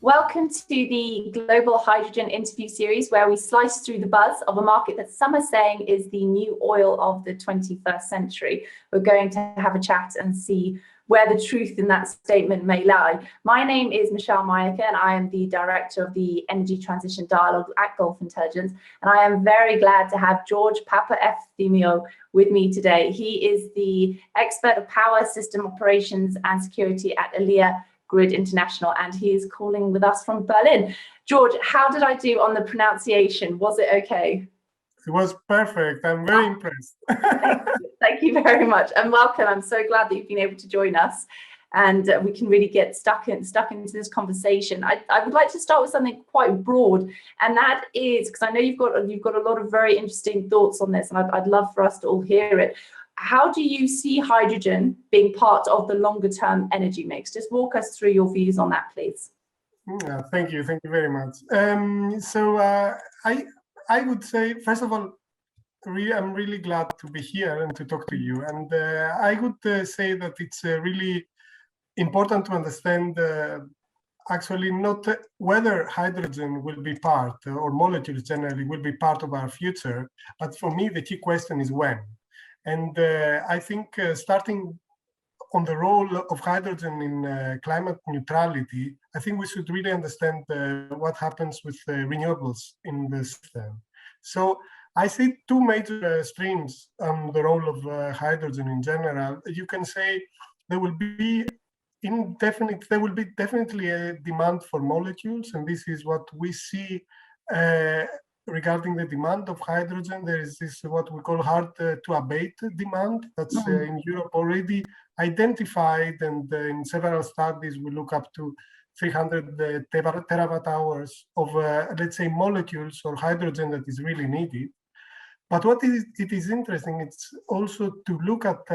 Welcome to the Global Hydrogen interview series, where we slice through the buzz of a market that some are saying is the new oil of the 21st century. We're going to have a chat and see where the truth in that statement may lie. My name is 𝗗𝗃 mě, and I am the Director of the Energy Transition Dialogue at Gulf Intelligence. And I am very glad to have 𝗗𝗃 with me today. He is the expert of power system operations and security at 𝗂𝗟 Grid International, and he is calling with us from Berlin. George, how did I do on the pronunciation? Was it okay? It was perfect. I'm very impressed. Thank you very much, and welcome. I'm so glad that you've been able to join us, and we can really get stuck into this conversation. I would like to start with something quite broad, and that is, because I know you've got a lot of very interesting thoughts on this, and I'd love for us to all hear it. How do you see hydrogen being part of the longer term energy mix? Just walk us through your views on that, please. Yeah, thank you very much. I would say, first of all, I'm really glad to be here and to talk to you. And I would say that it's really important to understand actually not whether hydrogen will be part, or molecules generally will be part of our future, but for me the key question is when. And I think starting on the role of hydrogen in climate neutrality, I think we should really understand what happens with renewables in the system. So I see two major streams on the role of hydrogen in general. You can say there will be definitely a demand for molecules, and this is what we see regarding the demand of hydrogen. There is this what we call hard to abate demand that's in Europe already identified, and in several studies we look up to 300 terawatt hours of let's say molecules or hydrogen that is really needed. But what it is interesting, it's also to look at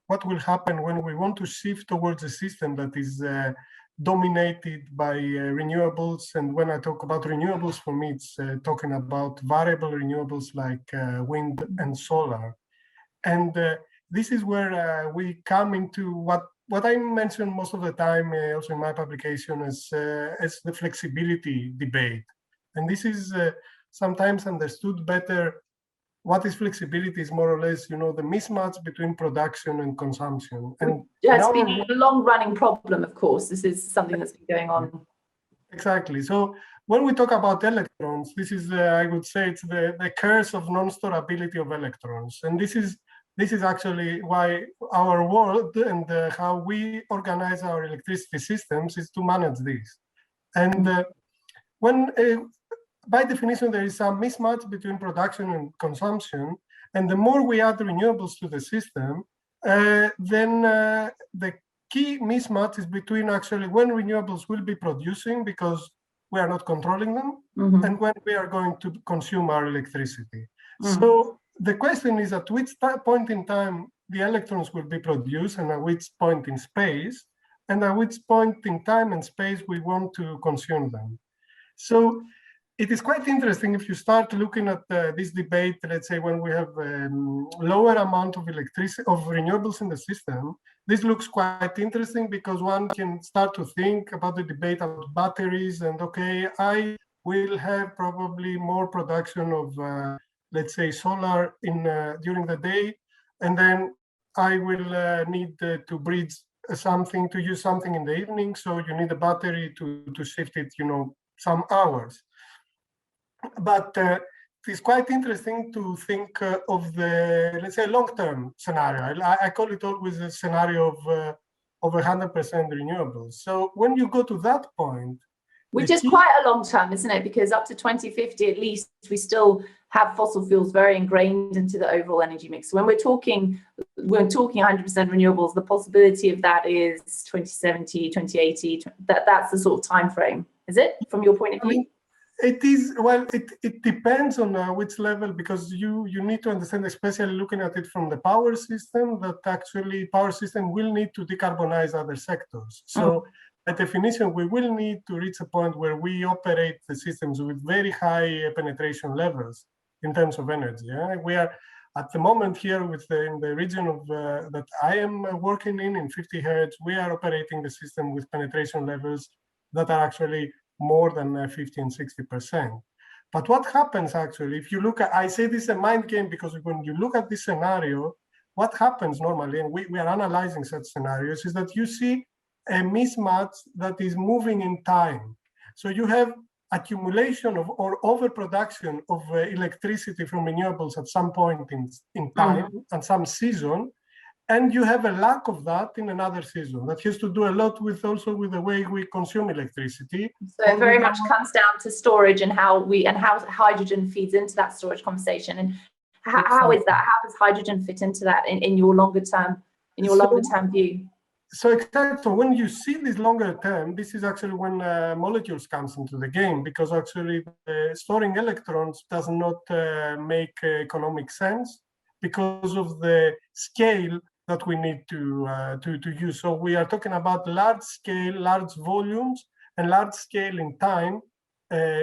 what will happen when we want to shift towards a system that is dominated by renewables. And when I talk about renewables, for me, it's talking about variable renewables like wind and solar. And this is where we come into what I mentioned most of the time, also in my publication, as the flexibility debate. And this is sometimes understood better. What is flexibility is more or less, the mismatch between production and consumption. And it's been a long-running problem, of course. This is something that's been going on. Exactly. So when we talk about electrons, this is, I would say, it's the curse of non-storability of electrons. And this is actually why our world and how we organize our electricity systems is to manage this. And by definition, there is some mismatch between production and consumption. And the more we add renewables to the system, then the key mismatch is between actually when renewables will be producing, because we are not controlling them, and when we are going to consume our electricity. So the question is at which point in time the electrons will be produced, and at which point in space, and at which point in time and space we want to consume them. So it is quite interesting if you start looking at this debate, let's say when we have lower amount of renewables in the system. This looks quite interesting because one can start to think about the debate about batteries, and okay, I will have probably more production of let's say solar during the day, and then I will need to bridge something, to use something in the evening, so you need a battery to shift it some hours. But it's quite interesting to think of the, let's say, long-term scenario. I call it always a scenario of 100% renewables. So when you go to that point, which is quite a long term, isn't it? Because up to 2050, at least, we still have fossil fuels very ingrained into the overall energy mix. So when we're talking 100% renewables, the possibility of that is 2070, 2080. That's the sort of time frame, is it, from your point of view? It is, well, it depends on which level, because you need to understand, especially looking at it from the power system, that actually power system will need to decarbonize other sectors. So by definition, we will need to reach a point where we operate the systems with very high penetration levels in terms of energy. We are at the moment here in the region of that I am working in 50 Hz, we are operating the system with penetration levels that are actually more than 50 and 60%. But what happens actually, if you look at, I say this is a mind game because when you look at this scenario, what happens normally, and we are analyzing such scenarios, is that you see a mismatch that is moving in time. So you have accumulation of or overproduction of electricity from renewables at some point in time and some season, and you have a lack of that in another season. That has to do a lot with also with the way we consume electricity. So it very much comes down to storage and how hydrogen feeds into that storage conversation. And how is that? How does hydrogen fit into that in your longer term view? So exactly. So when you see this longer term, this is actually when molecules comes into the game, because actually storing electrons does not make economic sense because of the scale that we need to use. So we are talking about large scale, large volumes, and large scale in time,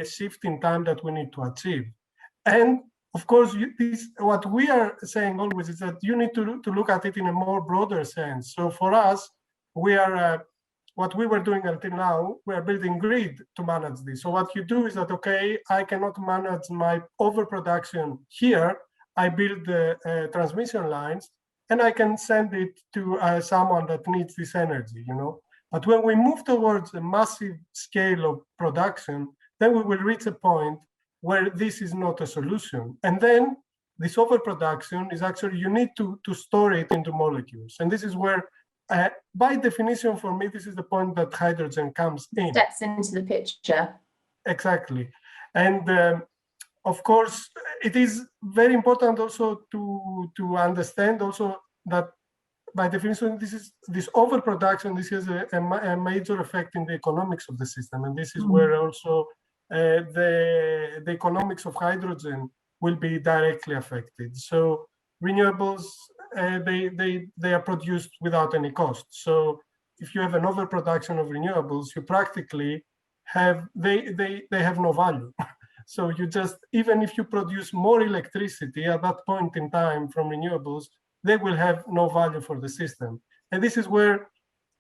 shift in time that we need to achieve. And of course, what we are saying always is that you need to look at it in a more broader sense. So for us, we are what we were doing until now, we are building grid to manage this. So what you do is that, okay, I cannot manage my overproduction here. I build the transmission lines, and I can send it to someone that needs this energy, you know. But when we move towards a massive scale of production, then we will reach a point where this is not a solution. And then this overproduction is actually, you need to store it into molecules. And this is where, by definition for me, this is the point that hydrogen comes in. Steps into the picture. Exactly. And of course, it is very important also to understand also that by definition, this overproduction, this has a major effect in the economics of the system. And this is where also the economics of hydrogen will be directly affected. So renewables, they are produced without any cost. So if you have an overproduction of renewables, you practically have, they have no value. So you just, even if you produce more electricity at that point in time from renewables, they will have no value for the system. And this is where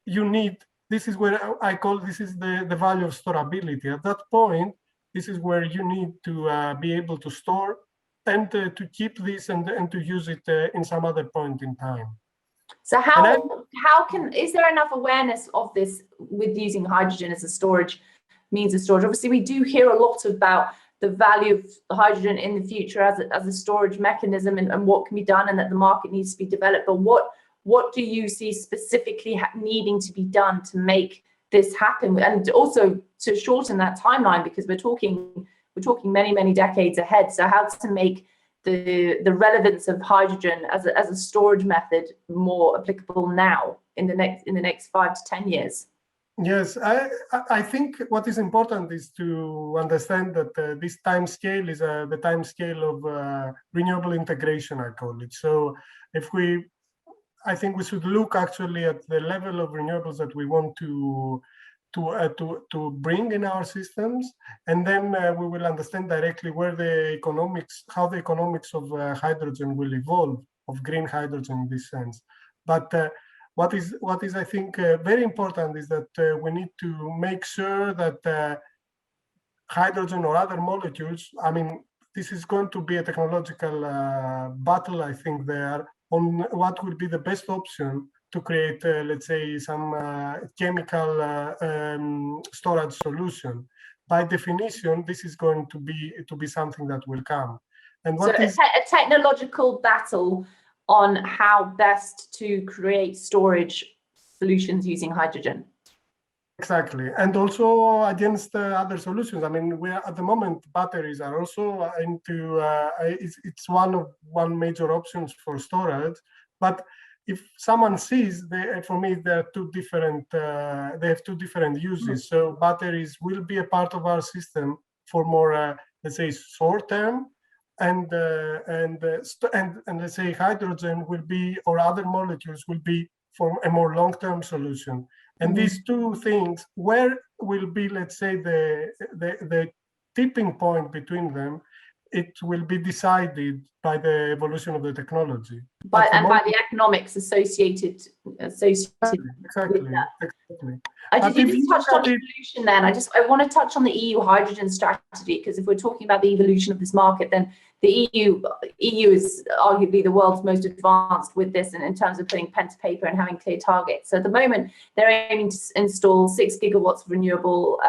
you need, this is where I call, this is the value of storability. At that point, this is where you need to be able to store and to keep this and to use it in some other point in time. So is there enough awareness of this with using hydrogen as a storage, means of storage? Obviously, we do hear a lot about the value of hydrogen in the future as a storage mechanism and what can be done, and that the market needs to be developed. But what do you see specifically needing to be done to make this happen, and also to shorten that timeline, because we're talking many decades ahead? So how to make the relevance of hydrogen as a storage method more applicable now in the next 5 to 10 years? Yes, I think what is important is to understand that this time scale is the time scale of renewable integration, I call it. So I think we should look actually at the level of renewables that we want to bring in our systems, and then we will understand directly where how the economics of hydrogen will evolve, of green hydrogen in this sense. But what is I think very important is that we need to make sure that hydrogen or other molecules, I mean, this is going to be a technological battle, I think, there on what would be the best option to create, let's say, some chemical storage solution. By definition, this is going to be something that will come. And what is a technological battle on how best to create storage solutions using hydrogen. Exactly, and also against other solutions. I mean, we are, at the moment, batteries are also into. It's one major options for storage. But if someone sees, for me, there are two different. They have two different uses. So batteries will be a part of our system for more, let's say, short term, and let's say hydrogen will be, or other molecules will be for a more long-term solution. And these two things, where will be, let's say, the tipping point between them, it will be decided by the evolution of the technology. By the economics associated Exactly. with that. Exactly. You just touched on evolution then. I want to touch on the EU hydrogen strategy, because if we're talking about the evolution of this market, then the EU is arguably the world's most advanced with this in terms of putting pen to paper and having clear targets. So at the moment, they're aiming to install 6 gigawatts of renewable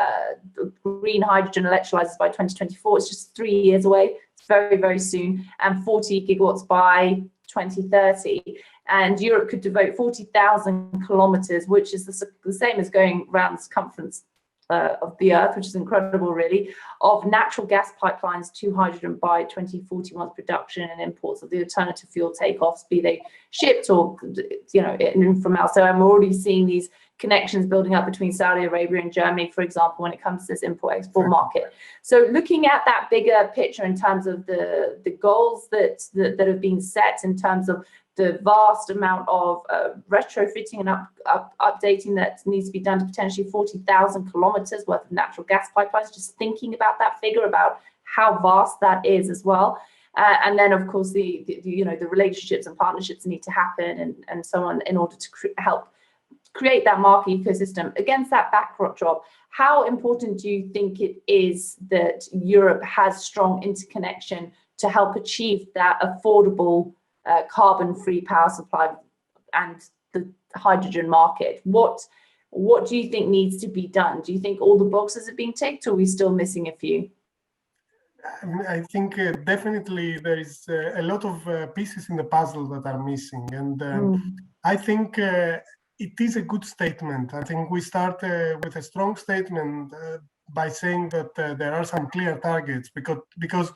green hydrogen electrolyzers by 2024. It's just 3 years away. It's very, very soon, and 40 gigawatts by 2030. And Europe could devote 40,000 kilometers, which is the same as going around the circumference of the Earth, which is incredible, really, of natural gas pipelines to hydrogen by 2040 once production and imports of the alternative fuel takeoffs, be they shipped or, from elsewhere. And we're already seeing these connections building up between Saudi Arabia and Germany, for example, when it comes to this import-export market. So looking at that bigger picture in terms of the goals that have been set, in terms of the vast amount of retrofitting and updating that needs to be done to potentially 40,000 kilometers worth of natural gas pipelines, just thinking about that figure, about how vast that is as well. And then, of course, the relationships and partnerships need to happen and so on in order to help create that market ecosystem. Against that backdrop, how important do you think it is that Europe has strong interconnection to help achieve that affordable carbon-free power supply and the hydrogen market? What do you think needs to be done? Do you think all the boxes have been ticked, or are we still missing a few? I think definitely there is a lot of pieces in the puzzle that are missing, and I think it is a good statement. I think we start with a strong statement by saying that there are some clear targets, because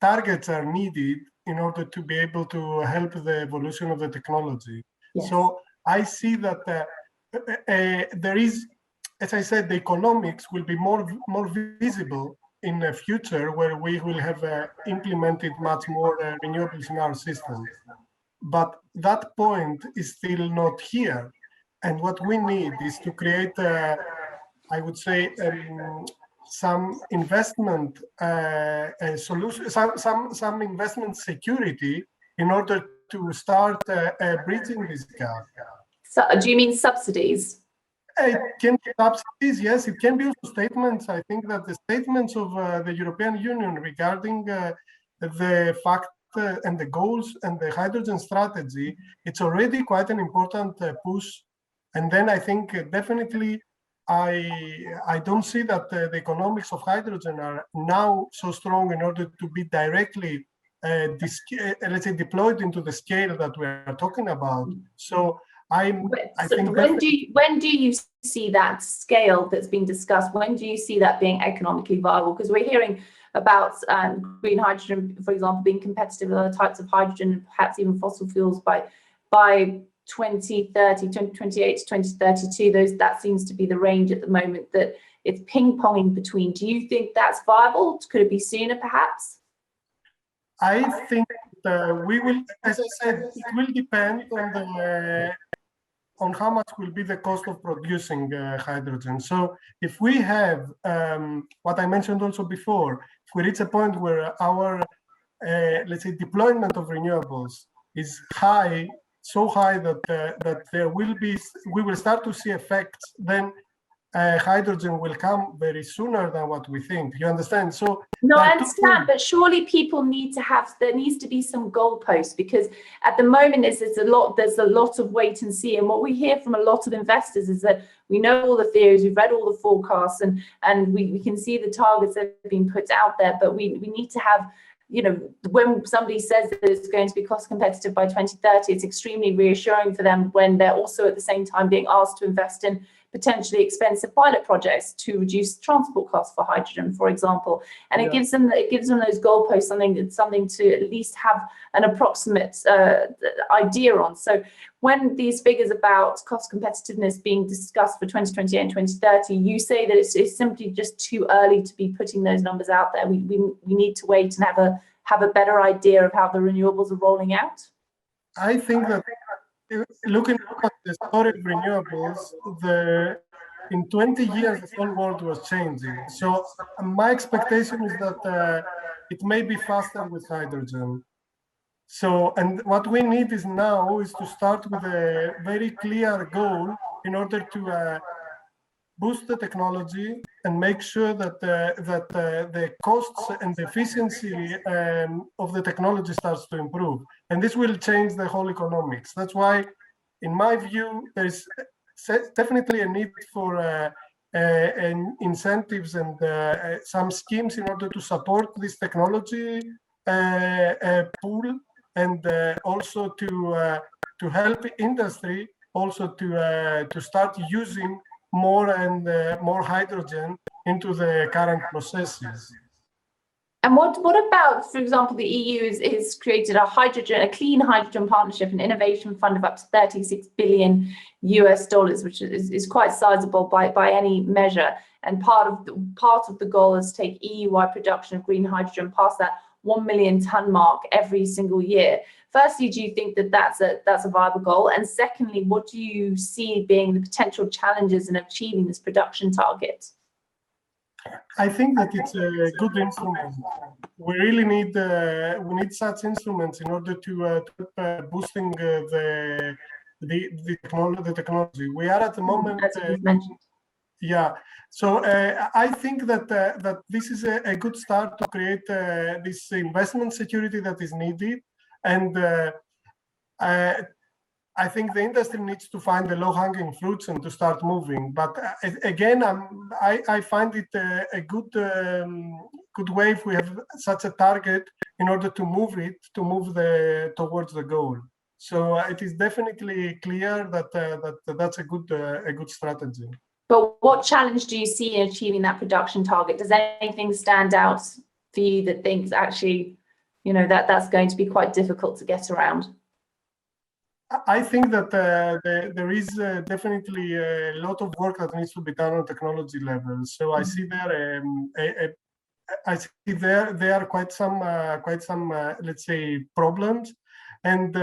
targets are needed in order to be able to help the evolution of the technology. Yes. So I see that there is, as I said, the economics will be more visible in the future, where we will have implemented much more renewables in our system. But that point is still not here. And what we need is to create, I would say, some investment solution, some investment security in order to start bridging this gap. So, do you mean subsidies? It can be subsidies, yes. It can be also statements. I think that the statements of the European Union regarding the fact and the goals and the hydrogen strategy, it's already quite an important push. And then I think definitely I don't see that the economics of hydrogen are now so strong in order to be directly, let's say, deployed into the scale that we are talking about. So I think when do you see that scale that's being discussed? When do you see that being economically viable? Because we're hearing about green hydrogen, for example, being competitive with other types of hydrogen and perhaps even fossil fuels by 2030, 2028 to 2032. That seems to be the range at the moment that it's ping-ponging between. Do you think that's viable? Could it be sooner, perhaps? I think we will, as I said, it will depend on how much will be the cost of producing hydrogen. So if we have what I mentioned also before, if we reach a point where our, let's say, deployment of renewables is high, so high that we will start to see effects, then hydrogen will come very sooner than what we think. You understand? So no, I understand, but surely people need to have, there needs to be some goalposts, because at the moment there's a lot of wait and see. And what we hear from a lot of investors is that we know all the theories, we've read all the forecasts, and we can see the targets that have been put out there, but we need to have, when somebody says that it's going to be cost competitive by 2030, it's extremely reassuring for them when they're also at the same time being asked to invest in potentially expensive pilot projects to reduce transport costs for hydrogen, for example. And it gives them those goalposts, something to at least have an approximate idea on. So when these figures about cost competitiveness being discussed for 2028 and 2030, you say that it's simply just too early to be putting those numbers out there. We need to wait and have a better idea of how the renewables are rolling out. I think that looking at the storage renewables, in 20 years, the whole world was changing. So my expectation is that it may be faster with hydrogen. So, and what we need is now is to start with a very clear goal in order to boost the technology and make sure that the costs and the efficiency of the technology starts to improve. And this will change the whole economics. That's why, in my view, there's definitely a need for incentives and some schemes in order to support this technology pool, and also to help industry also to start using more and more hydrogen into the current processes. And what about, for example, the EU is created a clean hydrogen partnership, an innovation fund of up to $36 billion, which is quite sizable by any measure. And part of the goal is to take EU-wide production of green hydrogen past that 1 million ton mark every single year. Firstly, do you think that that's a viable goal? And secondly, what do you see being the potential challenges in achieving this production target? I think that it's a good instrument. We really need such instruments in order to boosting the technology. We are at the moment. As you've mentioned. Yeah. So I think that this is a good start to create this investment security that is needed, and I think the industry needs to find the low-hanging fruits and to start moving. But again, I find it a good way if we have such a target in order to move towards the goal. So it is definitely clear that that's a good strategy. But what challenge do you see in achieving that production target? Does anything stand out for you that thinks actually, that's going to be quite difficult to get around? I think that there is definitely a lot of work that needs to be done on technology level. So I see there are quite some let's say problems, and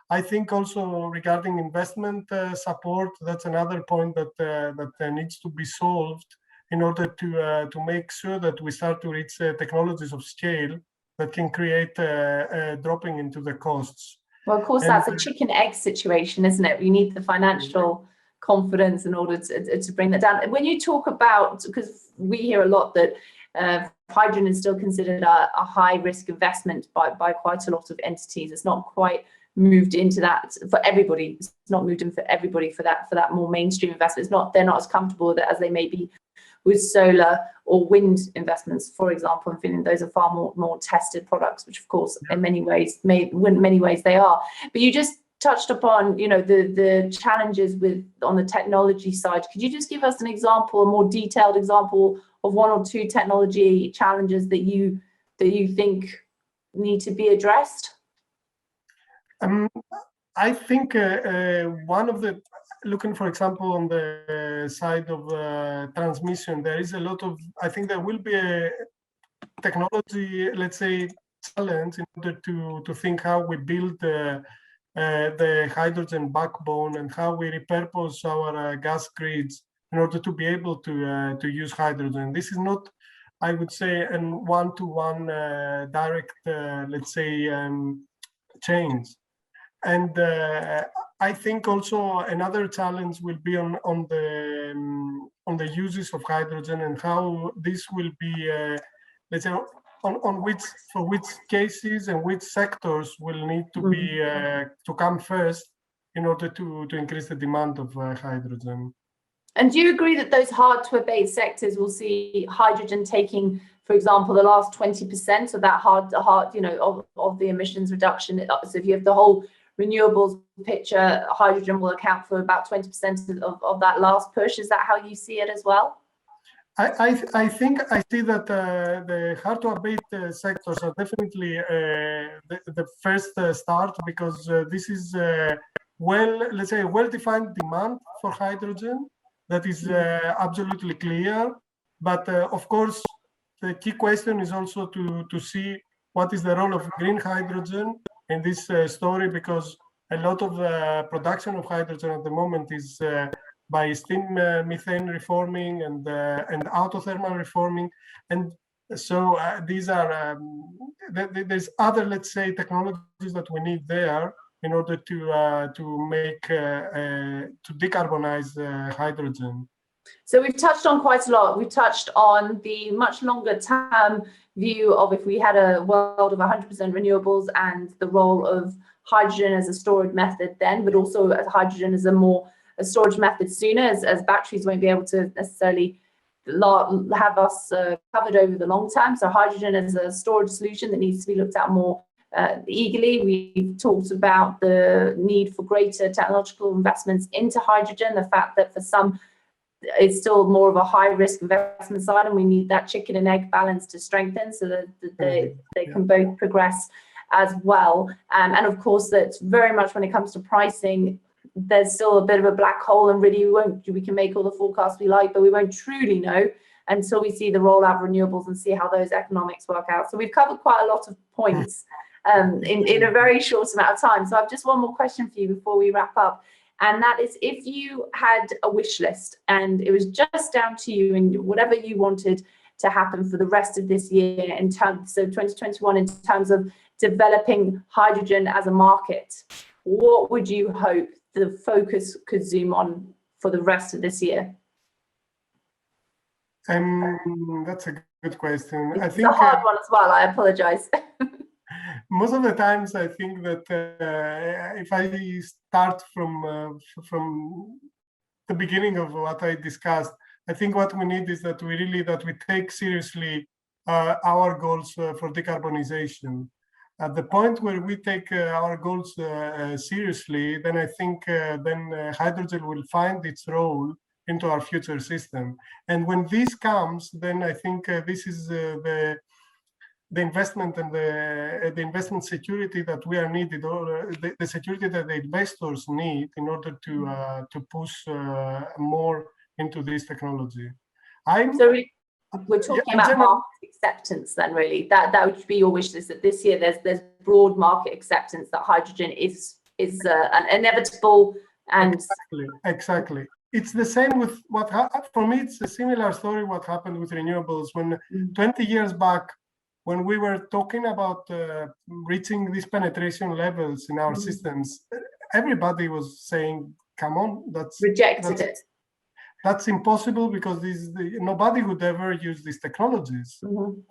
I think also regarding investment support, that's another point that needs to be solved in order to make sure that we start to reach technologies of scale that can create dropping into the costs. Well, of course, that's a chicken egg situation, isn't it? You need the financial confidence in order to bring that down. When you talk about, because we hear a lot that hydrogen is still considered a high risk investment by quite a lot of entities. It's not quite moved into that for everybody. It's not moved in for everybody for that more mainstream investment. They're not as comfortable with it as they may be with solar or wind investments, for example. In Finland, those are far more tested products, which of course in many ways they are. But you just touched upon the challenges on the technology side. Could you just give us an example, a more detailed example of one or two technology challenges that you think need to be addressed? I think one of the, looking for example on the side of transmission, there is a lot of, I think there will be a technology, let's say, challenge in order to think how we build the hydrogen backbone and how we repurpose our gas grids in order to be able to use hydrogen. This is not, I would say, a one-to-one direct, let's say, change. And I think also another challenge will be on the uses of hydrogen and how this will be, let's say, for which cases and which sectors will need to be to come first in order to increase the demand of hydrogen. And do you agree that those hard to abate sectors will see hydrogen taking, for example, the last 20% of that of the emissions reduction? So if you have the whole renewables picture, hydrogen will account for about 20% of that last push. Is that how you see it as well? I think I see that the hard to abate sectors are definitely the first start, because this is let's say, well-defined demand for hydrogen that is absolutely clear. But of course, the key question is also to see what is the role of green hydrogen in this story, because a lot of the production of hydrogen at the moment is by steam methane reforming and autothermal reforming. And so these are, there's other, let's say, technologies that we need there in order to make, to decarbonize hydrogen. So we've touched on quite a lot. We've touched on the much longer term view of if we had a world of 100% renewables and the role of hydrogen as a storage method then, but also as hydrogen as a storage method sooner, as batteries won't be able to necessarily have us covered over the long term. So hydrogen is a storage solution that needs to be looked at more eagerly. We've talked about the need for greater technological investments into hydrogen, the fact that for some it's still more of a high risk investment side, and we need that chicken and egg balance to strengthen so that they can both progress as well. And of course, that's very much when it comes to pricing, there's still a bit of a black hole, and really we can make all the forecasts we like, but we won't truly know until we see the rollout of renewables and see how those economics work out. So we've covered quite a lot of points in a very short amount of time. So I've just one more question for you before we wrap up. And that is, if you had a wish list and it was just down to you and whatever you wanted to happen for the rest of this year in terms, so 2021, in terms of developing hydrogen as a market, what would you hope the focus could zoom on for the rest of this year? That's a good question. I think it's a hard one as well, I apologize. Most of the times, I think that if I start from the beginning of what I discussed, I think what we need is that we take seriously our goals for decarbonization. At the point where we take our goals seriously, then I think hydrogen will find its role into our future system. And when this comes, then I think this is the investment and the investment security that we are needed, or the security that the investors need in order to push more into this technology. So we're talking about market acceptance then, really. That would be your wish list, that this year there's broad market acceptance that hydrogen is an inevitable and exactly. It's the same with what for me it's a similar story what happened with renewables when 20 years back, when we were talking about reaching these penetration levels in our systems, everybody was saying, come on, that's impossible, because nobody would ever use these technologies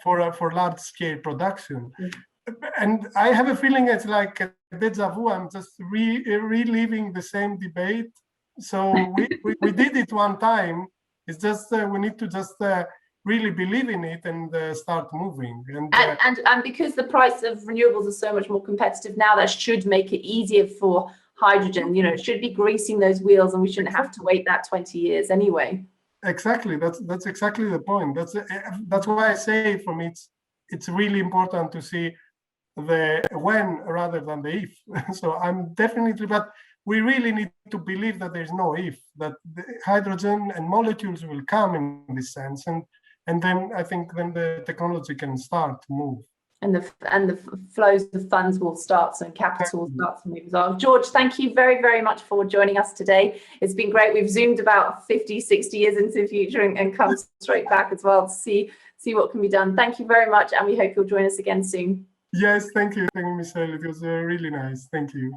for large scale production. And I have a feeling it's like a deja vu. I'm just reliving the same debate. So we did it one time. It's just we need to just really believe in it and start moving. And because the price of renewables is so much more competitive now, that should make it easier for hydrogen. You know, it should be greasing those wheels, and we shouldn't have to wait that 20 years anyway. Exactly. That's exactly the point. That's why I say, for me, it's really important to see the when rather than the if. So I'm definitely, but we really need to believe that there's no if, that the hydrogen and molecules will come in this sense, and then I think then the technology can start to move. And the flows of funds will start, so capital will start to move as well. George, thank you very, very much for joining us today. It's been great. We've zoomed about 50, 60 years into the future and come straight back as well to see what can be done. Thank you very much, and we hope you'll join us again soon. Yes, thank you. Thank you, Michelle. It was really nice. Thank you.